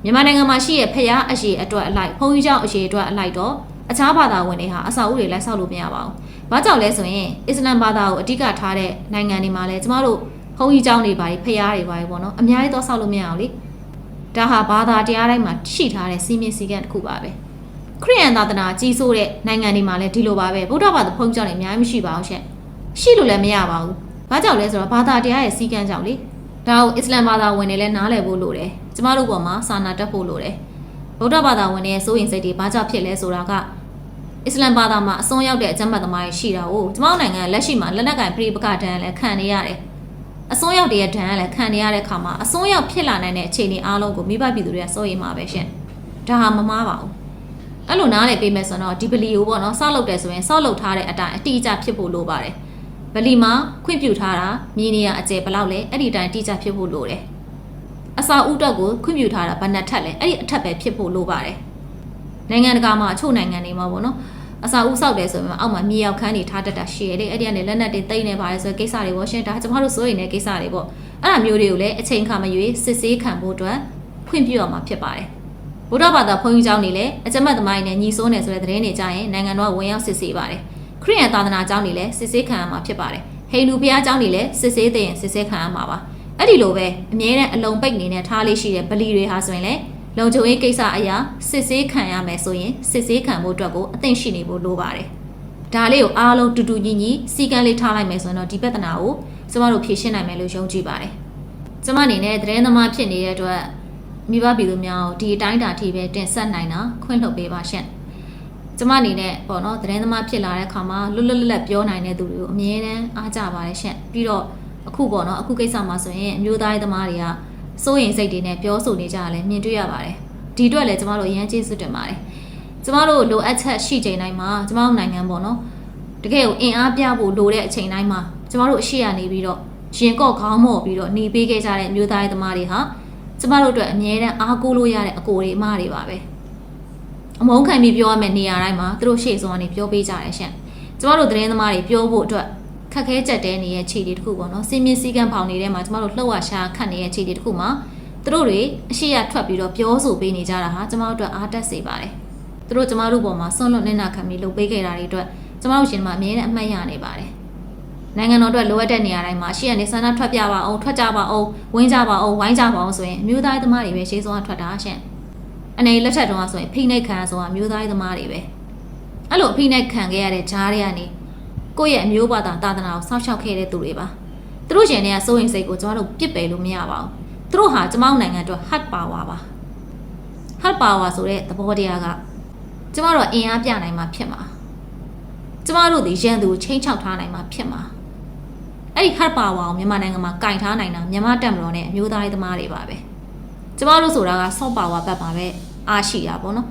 မြန်မာနိုင်ငံမှာရှိတဲ့ဖျားအရေးအတွက်အလိုက်ဘုန်းကြီးကျောင်းအရေးအတွက်အလိုက်တော့အခြားဘာသာဝင်တွေဟာအစာအုပ်တွေလိုက်ဆောက်လို့မရပါဘူး။ဘာကြောင့်လဲဆိုရင်အစ္စလာမ်ဘာသာကိုအဓိကထားတဲ့နိုင်ငံတွေမှာလည်းကျမတို့ဘုန်းကြီးကျောင်းတွေပါဖျားတွေပါပေါ့နော်အများကြီးတော့ဆောက်လို့မရအောင်လေ။ဒါဟာဘာသာတရားတိုင်းမှာရှိထားတဲ့စီမင်းစည်းကမ်းတစ်ခုပါပဲ။ခရစ်ယာန်သာသနာကြီးစိုးတဲ့နိုင်ငံတွေမှာလည်းဒီလိုပါပဲဗုဒ္ဓဘာသာဘုန်းကြီးကျောင်းတွေအများကြီးမရှိပါဘူးရှင့်။ရှိလို့လည်းမရပါဘူး။ဘာကြောင့်လဲဆိုတော့ဘာသာတရားရဲ့စည်းကမ်းကြောင့်လေ။ဒါကိုအစ္စလာမ်ဘာသာဝင်တွေလည်းနားလည်ဖို့လိုတယ်။ကျမတို့ပေါ်မှာစာနာတတ်ဖို့လိုတယ်ဗုဒ္ဓဘာသာဝင်တွေရဲ့စိုးရင်စိတ်တွေဘာကြောင့်ဖြစ်လဲဆိုတာကအစ္စလာမ်ဘာသာမှာအစွန်းရောက်တဲ့အကြမ်းဖက်သမားတွေရှိတာကိုကျမတို့နိုင်ငံလက်ရှိမှာလက်နက်ကင်ပြည်ပကဒဏ်လည်းခံနေရတယ်အစွန်းရောက်တွေရဲ့ဒဏ်လည်းခံနေရတဲ့ခါမှာအစွန်းရောက်ဖြစ်လာနိုင်တဲ့အခြေအနေအားလုံးကိုမိဘပြည်သူတွေကစိုးရိမ်မှာပဲရှင်ဒါဟာမမှားပါဘူးအဲ့လိုနားလည်ပေးမယ်ဆိုတော့ဒီဗလီကိုပေါ့နော်ဆောက်လုပ်တယ်ဆိုရင်ဆောက်လုပ်ထားတဲ့အတိုင်းအတိအကျဖြစ်ဖို့လိုပါတယ်ဗလီမှာခွင့်ပြုထားတာမြေနေရအကျယ်ဘယ်လောက်လဲအဲ့ဒီအတိုင်းတိကျဖြစ်ဖို့လိုတယ်အစာဥတက်ကိုခွင့်ပြုထားတာဘယ်နှစ်ထပ်လဲအဲ့ဒီအထက်ပဲဖြစ်ဖို့လိုပါတယ်နိုင်ငံတကာမှာအချို့နိုင်ငံတွေမှာပေါ့နော်အစာဥဆောက်တယ်ဆိုရင်အောက်မှာမြေရောက်ခန်းတွေထားတတ်တာရှိရတယ်အဲ့ဒီကနေလက်နက်တွေတိတ်နေပါတယ်ဆိုကိစ္စတွေပေါ့ရှင်ဒါကျွန်တော်တို့စိုးရိမ်တဲ့ကိစ္စတွေပေါ့အဲ့ဒါမျိုးတွေကိုလည်းအချိန်ခါမရွေးစစ်ဆေးခံဖို့အတွက်ခွင့်ပြုရမှာဖြစ်ပါတယ်ဗုဒ္ဓဘာသာဘုန်းကြီးကျောင်းတွေလည်းအကျမတ်သမိုင်းနဲ့ညီစိုးနေဆိုတဲ့သတင်းတွေကြားရင်နိုင်ငံတော်ကဝင်ရောက်စစ်ဆေးပါတယ်ခရစ်ယာန်သာသနာကျောင်းတွေလည်းစစ်ဆေးခံရမှာဖြစ်ပါတယ်ဟိန္ဒူဘုရားကျောင်းတွေလည်းစစ်ဆေးတဲ့ရင်စစ်ဆေးခံရမှာပါအဲ့ဒီလိုပဲအမြဲတမ်းအလုံးပိတ်နေနဲ့ထားလေးရှိတဲ့ဗလီတွေဟာဆိုရင်လည်းလုံခြုံရေးကိစ္စအရာစစ်ဆေးခံရမယ်ဆိုရင်စစ်ဆေးခံဖို့အတွက်ကိုအသင့်ရှိနေဖို့လိုပါတယ်ဒါလေးကိုအားလုံးတူတူညီညီစီကံလေးထားလိုက်မယ်ဆိုရင်တော့ဒီပြဿနာကိုကျမတို့ဖြေရှင်းနိုင်မယ်လို့ယုံကြည်ပါတယ်ကျမအနေနဲ့သတင်းသမားဖြစ်နေတဲ့အတွက်မိဘပြည်သူများကိုဒီအတိုင်းတာထိပဲတင်ဆက်နိုင်တာခွင့်လွှတ်ပေးပါရှင့်ကျမအနေနဲ့ပေါ့နော်သတင်းသမားဖြစ်လာတဲ့အခါမှာလွတ်လွတ်လပ်လပ်ပြောနိုင်တဲ့သူတွေကိုအမြဲတမ်းအားကြပါတယ်ရှင့်ပြီးတော့အခုပေါ့နော်အခုကိစ္စမှာဆိုရင်အမျိုးသားရေးသမားတွေကစိုးရင်စိတ်တွေနဲ့ပြောဆိုနေကြတယ်မြင်တွေ့ရပါတယ်ဒီအတွက်လည်းကျမတို့အရန်ကျေးဇူးတင်ပါတယ်ကျမတို့လိုအပ်ချက်ရှိချိန်တိုင်းမှာကျမတို့နိုင်ငံပေါ့နော်တကယ်ကိုအင်အားပြဖို့လိုတဲ့အချိန်တိုင်းမှာကျမတို့အရှိရနေပြီးတော့ရင်ကော့ခေါင်းမော့ပြီးတော့หนีပေးခဲ့ကြတဲ့အမျိုးသားရေးသမားတွေဟာကျမတို့အတွက်အမြဲတမ်းအားကိုးလို့ရတဲ့အကိုတွေအမတွေပါပဲအမုန်းခံပြီးပြောရမယ့်နေရာတိုင်းမှာသူတို့ရှေ့ဆုံးကနေပြောပေးကြတယ်ရှင့်ကျမတို့သတင်းသမားတွေပြောဖို့အတွက်ခက်ခဲကြက်တဲနေတဲ့ခြေတွေတစ်ခုပေါ့နော်စီမင်းစည်းကမ်းဖောင်နေတဲ့မှာကျမတို့လှုပ်ဝါရှာခတ်နေတဲ့ခြေတွေတစ်ခုမှာသူတို့တွေအရှိရထွက်ပြီးတော့ပြောဆိုပေးနေကြတာဟာကျမတို့အတွက်အားတက်စေပါတယ် သူတို့ကျမတို့ပေါ်မှာဆွန့်လွတ်နေတာခံပြီးလုပ်ပေးခဲ့တာတွေအတွက်ကျမတို့ရှင်မှာအမြဲတမ်းအမှတ်ရနေပါတယ်နိုင်ငံတော်အတွက်လိုအပ်တဲ့နေရာတိုင်းမှာရှေ့ကနေဆန္ဒထွက်ပြပါအောင်ထွက်ကြပါအောင်ဝင်ကြပါအောင်ဝိုင်းကြပါအောင်ဆိုရင်အမျိုးသားရေးသမားတွေပဲရှေးဆုံးကထွက်တာရှင့်အနေလက်ထက်တုန်းကဆိုရင်ဖိနှိပ်ခံဆိုတာအမျိုးသားရေးသမားတွေပဲအဲ့လိုဖိနှိပ်ခံခဲ့ရတဲ့ဂျားတွေကနေကိုယ့်ရဲ့အမျိုးဘာသာသာသနာကိုစောင့်ရှောက်ခဲ့တဲ့သူတွေပါသူတို့ရှင်တွေကစိုးရင်စိတ်ကိုကျမတို့ပြစ်ပယ်လို့မရပါဘူးသူတို့ဟာကျမတို့နိုင်ငံအတွက် hard power ပါ hard power ဆိုတဲ့သဘောတရားကကျမတို့အင်အားပြနိုင်မှာဖြစ်မှာကျမတို့ဒီရန်သူကိုချိန်ချောက်ထားနိုင်မှာဖြစ်မှာအဲ့ဒီ hard power ကိုမြန်မာနိုင်ငံမှာကင်ထားနိုင်တာမြန်မာတပ်မတော်နဲ့အမျိုးသားရေးသမားတွေပါပဲကျမတို့ဆိုတာက soft power ဘက်ပါပဲအားရှိတာပေါ့နော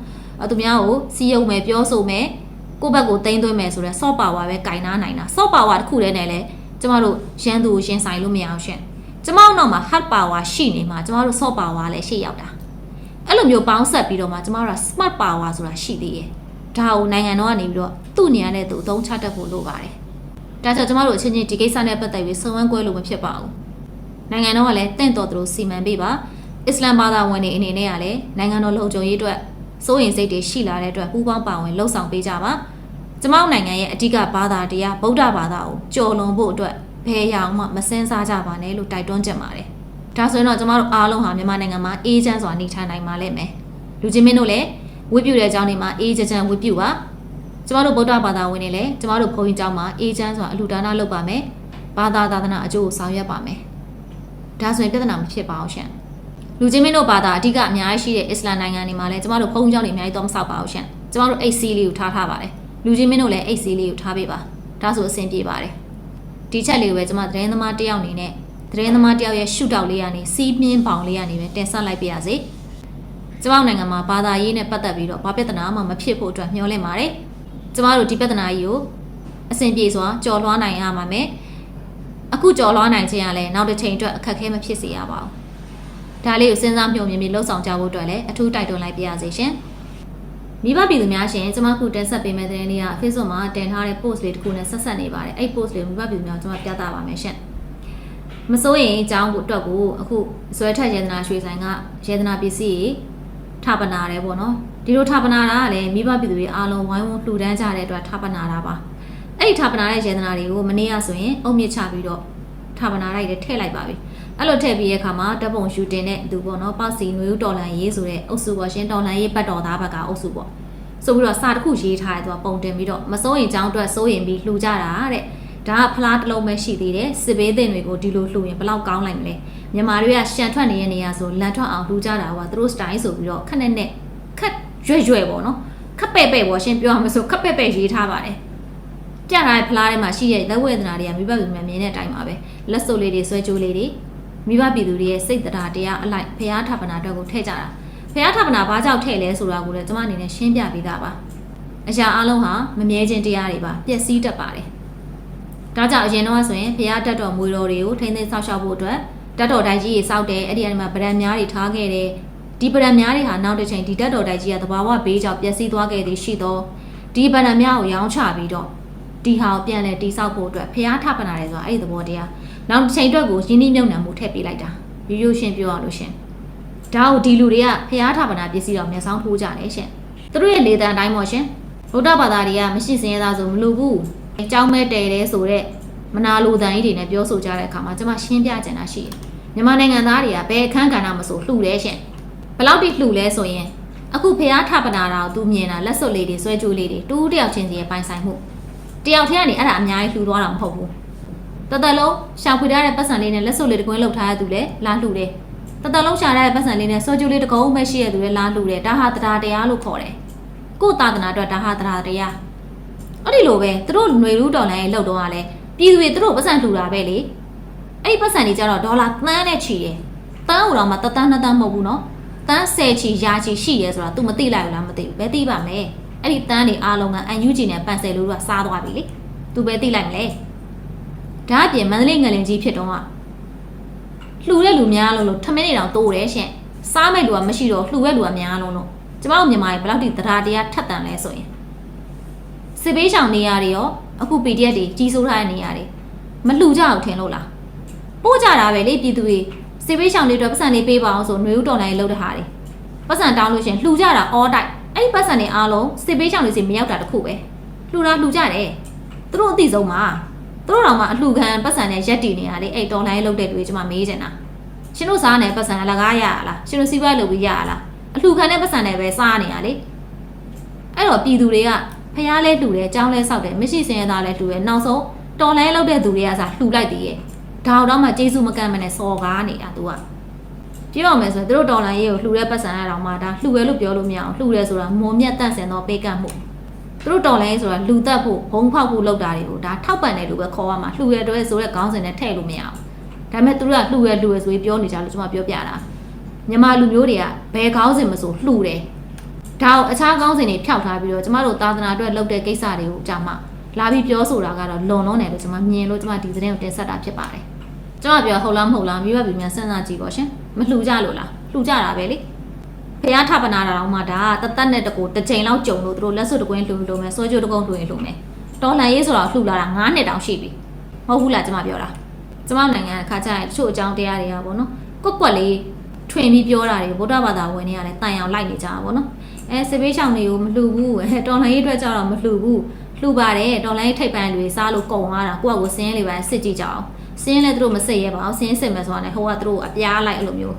်သူများကိုစီးရုံမယ်ပြောဆိုမယ်ကိုယ့်ဘက်ကိုတင်းသွင်းမယ်ဆိုတော့ soft power ပဲကင်ထားနိုင်တာ soft power တစ်ခုတည်းနဲ့လည်းကျမတို့ရန်သူကိုရှင်းဆိုင်လို့မရအောင်ရှင့်ကျမတို့နောက်မှာ hard power ရှိနေမှာကျမတို့ soft power လည်းရှေ့ရောက်တာအဲ့လိုမျိုးပေါင်းဆက်ပြီးတော့မှကျမတို့က smart power ဆိုတာရှိသေးတယ်ဒါကိုနိုင်ငံတော်ကနေပြီးတော့သူ့နေရာနဲ့သူအသုံးချတတ်ဖို့လိုပါတယ်ဒါကြောင့်ကျမတို့အချင်းချင်းဒီကိစ္စနဲ့ပတ်သက်ပြီးစုံစမ်းကွဲလို့မဖြစ်ပါဘူးနိုင်ငံတော်ကလည်းတင့်တော်သူတို့စီမံပေးပါအစ္စလာမ်ဘာသာဝင်တွေအနေနဲ့ကလည်းနိုင်ငံတော်လုံခြုံရေးအတွက်စိုးရိမ်စိတ်တွေရှိလာတဲ့အတွက်ပူးပေါင်းပါဝင်လှုပ်ဆောင်ပေးကြပါကျမတို့နိုင်ငံရဲ့အဓိကဘာသာတရားဗုဒ္ဓဘာသာကိုကျော်လွန်ဖို့အတွက်ဘယ်ရောင်မှမစင်စားကြပါနဲ့လို့တိုက်တွန်းချင်ပါတယ်ဒါဆိုရင်တော့ကျမတို့အားလုံးဟာမြန်မာနိုင်ငံမှာအေးချမ်းစွာနေထိုင်နိုင်ပါလိမ့်မယ်လူချင်းမင်းတို့လည်းဝိပုတဲ့အကြောင်းတွေမှာအေးချမ်းဝိပုပါကျမတို့ဗုဒ္ဓဘာသာဝင်တွေလည်းကျမတို့ဘုန်းကြီးကျောင်းမှာအေးချမ်းစွာအလှူဒါနလုပ်ပါမယ်ဘာသာသာသနာအကျိုးကိုဆောင်ရွက်ပါမယ်ဒါဆိုရင်ပြဿနာမဖြစ်ပါဘူးရှင်လူချင်းမင်းတို့ဘာသာအဓိကအများကြီးရှိတဲ့အစ္စလာမ်နိုင်ငံတွေမှာလည်းကျမတို့ဘုန်းကြီးကျောင်းတွေအများကြီးတော့မဆောက်ပါဘူးရှင်ကျမတို့အိတ်စီးလေးကိုထားပါတယ်လူချင်းမင်းတို့လည်းအိတ်စီးလေးကိုထားပေးပါဒါဆိုအဆင်ပြေပါတယ်ဒီချက်လေးကိုပဲကျမသတင်းသမားတယောက်အနေနဲ့သတင်းသမားတယောက်ရဲ့ရှုထောက်လေးကနေစီးမြင်းပေါင်လေးကနေပဲတင်ဆက်လိုက်ပြရစေကျမတို့နိုင်ငံမှာဘာသာရေးနဲ့ပတ်သက်ပြီးတော့ဘာပြဿနာမှမဖြစ်ဖို့အတွက်မျှော်လင့်ပါတယ်ကျမတို့ဒီပြဿနာကြီးကိုအဆင်ပြေစွာကြော်လွှားနိုင်ရမှာမယ်အခုကြော်လွှားနိုင်ခြင်းကလည်းနောက်တစ်ချိန်အတွက်အခက်အခဲမဖြစ်စေရပါဘူးဒါလေးကိုစဉ်းစားမျှော်မြင်ပြီးလှုပ်ဆောင်ကြဖို့အတွက်လည်းအထူးတိုက်တွန်းလိုက်ပြရစေရှင်မိဘပြည်သူများရှင်ကျမခုတင်ဆက်ပေးမယ့်တဲ့နေ့က Facebook မှာတင်ထားတဲ့ post လေးတစ်ခုနဲ့ဆက်ဆက်နေပါတယ်အဲ့ post လေးကိုမိဘပြည်သူများကျမပြသပါမယ်ရှင်မစိုးရင်အကြောင်းကိုအတွက်ကိုအခုဇွဲထက်ရေဒနာရွှေဆိုင်ကရေဒနာပစ္စည်းထပ်ပနာတယ်ပေါ့နော်ဒီလိုထပ်ပနာတာကလည်းမိဘပြည်သူတွေအားလုံးဝိုင်းဝန်းလှူဒန်းကြတဲ့အတွက်ထပ်ပနာတာပါအဲ့ဒီထပ်ပနာတဲ့ရေဒနာတွေကိုမနေ့ကဆိုရင်အုံမြစ်ချပြီးတော့ထပ်ပနာလိုက်ထည့်လိုက်ပါပြီအဲ့လိုထည့်ပြီးတဲ့အခါမှာတပ်ပုံယူတင်တဲ့သူပေါ့နော်ပေါ့စီနွေဦးတော်လန်ရေးဆိုတဲ့အုပ်စုပေါ့ရှင်တော်လန်ရေးပတ်တော်သားဘက်ကအုပ်စုပေါ့ဆိုပြီးတော့စာတစ်ခုရေးထားတယ်သူကပုံတင်ပြီးတော့မစိုးရင်အကြောင်းအတွက်စိုးရင်ပြီးလှူကြတာတဲ့ဒါကဖလားတစ်လုံးပဲရှိသေးတယ်စစ်ဘေးသင်တွေကိုဒီလိုလှူရင်ဘယ်လောက်ကောင်းလိုက်မလဲမြန်မာတွေကရှန်ထွက်နေတဲ့နေရာဆိုလန်ထွက်အောင်လှူကြတာကသူတို့ style ဆိုပြီးတော့ခက်နဲ့ခက်ရွယ်ပေါ့နော်ခက်ပဲ့ပေါ့ရှင်ပြောရမဆိုခက်ပဲ့ရေးထားပါတယ်ပြထားတဲ့ဖလားထဲမှာရှိတဲ့လက်ဝဲသနာတွေကမိဘပြည်သူများမြင်တဲ့အတိုင်းပါပဲလက်စုပ်လေးတွေဆွဲကြိုးလေးတွေမိဘပြည်သူတွေရဲ့စိတ်တရားတရားအလိုက်ဖျားထပ်ပနာအတွက်ကိုထည့်ကြတာဖျားထပ်ပနာဘာကြောင့်ထည့်လဲဆိုတာကိုလည်းကျွန်မအနေနဲ့ရှင်းပြပေးတာပါအရာအလုံးဟာမမြဲခြင်းတရားတွေပါပျက်စီးတတ်ပါတယ်ဒါကြောင့်အရင်တော့ဆိုရင်ဖျားတက်တော်မွေတော်တွေကိုထိန်းသိမ်းဆောက်ရှောက်ဖို့အတွက်တက်တော်တိုက်ကြီးတွေစောက်တယ်အဲ့ဒီအချိန်မှာဗရန်များတွေထားခဲ့တယ်ဒီဗရန်များတွေဟာနောက်တစ်ချိန်ဒီတက်တော်တိုက်ကြီးကသဘာဝဘေးကြောင့်ပျက်စီးသွားခဲ့သည်ရှိသောဒီဗရန်များကိုရောင်းချပြီးတော့ဒီဟာကိုပြန်လဲတိဆောက်ဖို့အတွက်ဖျားထပ်ပနာတယ်ဆိုတာအဲ့ဒီသဘောတရားနောက်တစ်ချိန်အတွက်ကိုရင်းနှီးမြှုပ်နှံမှုထည့်ပေးလိုက်တာရိုးရိုးရှင်းပြောရလို့ရှင်ဒါကိုဒီလူတွေကဖျားထပ်ပနာပစ္စည်းတော်မျက်စောင်းထိုးကြတယ်ရှင်သူတို့ရဲ့လေတံအတိုင်းပေါ့ရှင်ဗုဒ္ဓဘာသာတွေကမရှိစင်ရသားဆိုမလိုဘူးအကြောင်းမဲ့တယ်တယ်ဆိုတဲ့မနာလိုတန်ကြီးတွေနဲ့ပြောဆိုကြတဲ့အခါမှာကျွန်မရှင်းပြချင်တာရှိတယ်မြန်မာနိုင်ငံသားတွေကဘယ်အခန်းကဏ္ဍမဆိုလှူတယ်ရှင်ဘယ်လောက်ထိလှူလဲဆိုရင်အခုဖျားထပ်ပနာတာကိုသူမြင်တာလက်စွပ်လေးတွေဆွဲကြိုးလေးတွေတူးတယောက်ချင်းစီရဲ့ပိုင်ဆိုင်မှုတယောက်တည်းကနေအဲ့ဒါအများကြီးလှူသွားတာမဟုတ်ဘူးတသက်လုံးရှာဖွေထားတဲ့ပတ်စံလေးနဲ့လက်စွပ်လေးတစ်ကွင်းလှုပ်ထားရသူလည်းလာလှူတယ်တသက်လုံးရှာထားတဲ့ပတ်စံလေးနဲ့ဆွဲကြိုးလေးတစ်ကုန်းပဲရှိရသူလည်းလာလှူတယ်ဒါဟာတရားတရားလို့ခေါ်တယ်ကိုယ်သာသနာအတွက်ဒါဟာတရားတရားအဲ့ဒီလိုပဲသူတို့ຫນွေရူးတော်လိုင်းလှုပ်တော့ကလည်းပြည်သူတွေသူတို့ပတ်စံလှူတာပဲလေအဲ့ဒီပတ်စံတွေကျတော့ဒေါ်လာသန်းနဲ့ချီတယ်တန်းဦးတော့မှတန်းနှစ်တန်းမဟုတ်ဘူးနော်တန်း10ချီရာချီရှိရဲဆိုတာ तू မသိလိုက်ဘူးလားမသိဘူးဘယ်သိပါမလဲအဲ့ဒီတန်းတွေအားလုံးကအန်ယူဂျီနဲ့ပန်ဆယ်လို့ကစားသွားပြီလေ तू ပဲသိလိုက်မလဲဒါအပြင်မန္တလေးငလင်ကြီးဖြစ်တော့ကလှူတဲ့လူများလို့ထမင်းတွေတောင်တိုးတယ်ရှင်စားမဲ့လူကမရှိတော့လှူတဲ့လူကများလို့ကျမတို့မြန်မာပြည်ဘယ်လောက်ထိတရားတရားထက်တန်လဲဆိုရင်စစ်ပေးရှောင်နေရတွေရောအခု PDF တွေကြီးစိုးထားတဲ့နေရာတွေမလှူကြအောင်ထင်လို့လားပို့ကြတာပဲလေပြည်သူတွေစစ်ပေးရှောင်တွေအတွက်ပတ်စံလေးပေးပါအောင်ဆိုຫນွေဦးတော်လိုင်းလှုပ်တဲ့ဟာတွေပတ်စံတောင်းလို့ရှင်လှူကြတာအော်တိုက် အဲ့ဒီပတ်စံတွေအားလုံးစစ်ပေးချောင်းတွေစီမရောက်တာတခုပဲလှူတာလှူကြတယ်သူတို့အသိဆုံးမှာသူတို့တော့မှအလှခံပတ်စံနဲ့ရက်တည်နေရလေအဲ့တော်လိုင်းလုပ်တဲ့တွေကျွန်မမေးချင်တာရှင်တို့စားနေပတ်စံအလကားရရလားရှင်တို့စီးပွားလုပ်ပြီးရရလားအလှခံတဲ့ပတ်စံနဲ့ပဲစားနေရလေအဲ့တော့ပြည်သူတွေကဖျားလဲလှူတယ်ကြောင်းလဲဆောက်တယ်မရှိစင်ရသားလဲလှူတယ်နောက်ဆုံးတော်လိုင်းလုပ်တဲ့သူတွေကစားလှူလိုက်သေးရဲ့ဒါတော့မှကျေးဇူးမကမ်းမနဲ့စော်ကားနေတာသူကပြောရမယ်ဆိုရင်တို့တော်လိုင်းရေးကိုလှူတဲ့ပတ်စံရအောင်မှဒါလှူရဲလို့ပြောလို့မရအောင်လှူရဲဆိုတာမုံမြတ်တန့်စင်သောပေးကမ်းမှုတို့တော်လိုင်းဆိုတာလူသက်ဖို့ဘုံဖောက်ဖို့လုပ်တာတွေကိုဒါထောက်ပံ့တယ်လို့ပဲခေါ်ရမှာလှူရဲတော့ဆိုတဲ့ခေါင်းစဉ်နဲ့ထည့်လို့မရအောင်ဒါပေမဲ့သူတို့ကလှူရဲဆိုပြီးပြောနေကြလို့ကျွန်မပြောပြတာမြန်မာလူမျိုးတွေကဘယ်ခေါင်းစဉ်မဆိုလှူတယ်ဒါကိုအခြားခေါင်းစဉ်တွေဖျောက်ထားပြီးတော့ကျမတို့သာသနာအတွက်လုပ်တဲ့ကိစ္စတွေကိုကြာမှလာပြီးပြောဆိုတာကတော့လွန်လုံးတယ်လို့ကျွန်မမြင်လို့ကျွန်မဒီသတင်းကိုတင်ဆက်တာဖြစ်ပါတယ်ကျွန်မပြောဟုတ်လားမဟုတ်လားမိဘပြည်များစဉ်းစားကြည့်ပါရှင်မလှူကြလို့လားလှူကြတာပဲလေဖះထပနာတာတော့မှဒါတသက်နဲ့တကူတစ်ချိန်လောက်ကြုံလို့သူတို့လက်စွပ်တကွင်းလှူလို့မယ်ဆွဲကြိုးတကုံလှူရင်လှူမယ်တော်လှန်ရေးဆိုတော့လှူလာတာ9နှစ်တောင်ရှိပြီမဟုတ်ဘူးလားကျွန်မပြောတာကျွန်မနိုင်ငံအခါကျရင်တချို့အကြောင်းတရားတွေကပေါ့နော်ကွက်လေးထွင်ပြီးပြောတာတွေဗုဒ္ဓဘာသာဝင်တွေကလည်းတိုင်အောင်လိုက်နေကြတာပေါ့နော်စစ်ပေးချောင်းတွေကိုမလှူဘူးတော်လှန်ရေးအတွက်ကြတော့မလှူဘူးလှူပါတယ်တော်လှန်ရေးထိပ်ပန်းတွေစားလို့ကုန်သွားတာကိုယ့်အကိုစင်းလေးပဲစစ်ကြည့်ကြအောင်စင်းလည်းသူတို့မစစ်ရဲပါဘူးစင်းစစ်မယ်ဆိုတာနဲ့ဟိုကသူတို့အပြားလိုက်အဲ့လိုမျိုး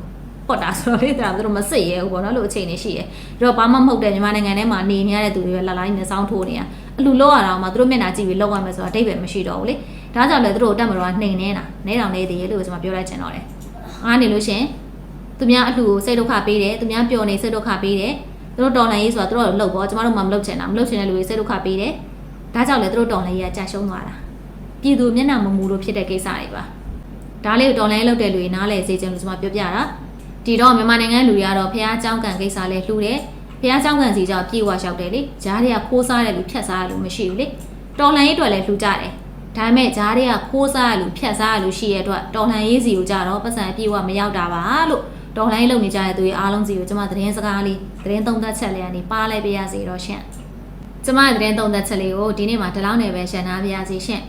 ပေါ့တာဆိုတော့လေသူတို့မစစ်ရဲဘူးပေါ့နော်လို့အခြေအနေရှိရဲပြီးတော့ဘာမှမဟုတ်တဲ့မြန်မာနိုင်ငံထဲမှာနေနေရတဲ့သူတွေပဲလာလာနေစောင်းထိုးနေရအလူလောက်ရတာမှသူတို့မျက်နှာကြည့်ပြီးလောက်ရမယ်ဆိုတာအတိတ်ပဲမရှိတော့ဘူးလေဒါကြောင့်လည်းသူတို့တက်မတော်ကနှိမ်နေတာနဲတောင်နေသေးရဲ့လို့ကျွန်မပြောလိုက်ချင်တော့တယ်အားနေလို့ရှင်သူများအလှကိုစိတ်ဒုက္ခပေးတယ်သူများပျော်နေစိတ်ဒုက္ခပေးတယ်သူတို့တော်လှန်ရေးဆိုတာသူတို့လှုပ်ပေါ့ကျမတို့မှမလှုပ်ချင်တာမလှုပ်ချင်တဲ့လူတွေစိတ်ဒုက္ခပေးတယ်ဒါကြောင့်လည်းသူတို့တော်လှန်ရေးကကြာရှုံးသွားတာပြည်သူမျက်နှာမမူလို့ဖြစ်တဲ့ကိစ္စတွေပါဒါလေးကိုတော်လှန်ရေးလုပ်တဲ့လူတွေနားလဲစေချင်လို့ကျွန်မပြောပြတာဒီတော့မြန်မာနိုင်ငံလူတွေကတော့ဖះเจ้าကန်ကိစ္စလဲလှူတယ်ဖះเจ้าကန်စီကြောင့်ပြေဝရောက်တယ်လေဂျားတွေကခိုးစားတဲ့လူဖြတ်စားတဲ့လူမရှိဘူးလေတော်လှန်ရေးအတွက်လဲလှူကြတယ်ဒါပေမဲ့ဂျားတွေကခိုးစားတဲ့လူဖြတ်စားတဲ့လူရှိရဲ့အတွက်တော်လှန်ရေးစီကိုကြတော့ပတ်စံပြေဝမရောက်တာပါလို့တော်လှန်ရေးလုပ်နေကြတဲ့သူတွေအားလုံးစီကိုကျွန်မသတင်းစကားလေးသတင်းသုံးသပ်ချက်လေးကနေပါလိုက်ပေးရစီတော့ရှင်ကျွန်မရဲ့သတင်းသုံးသပ်ချက်လေးကိုဒီနေ့မှာဒီလောက်နဲ့ပဲရှင်းထားပါရစေရှင်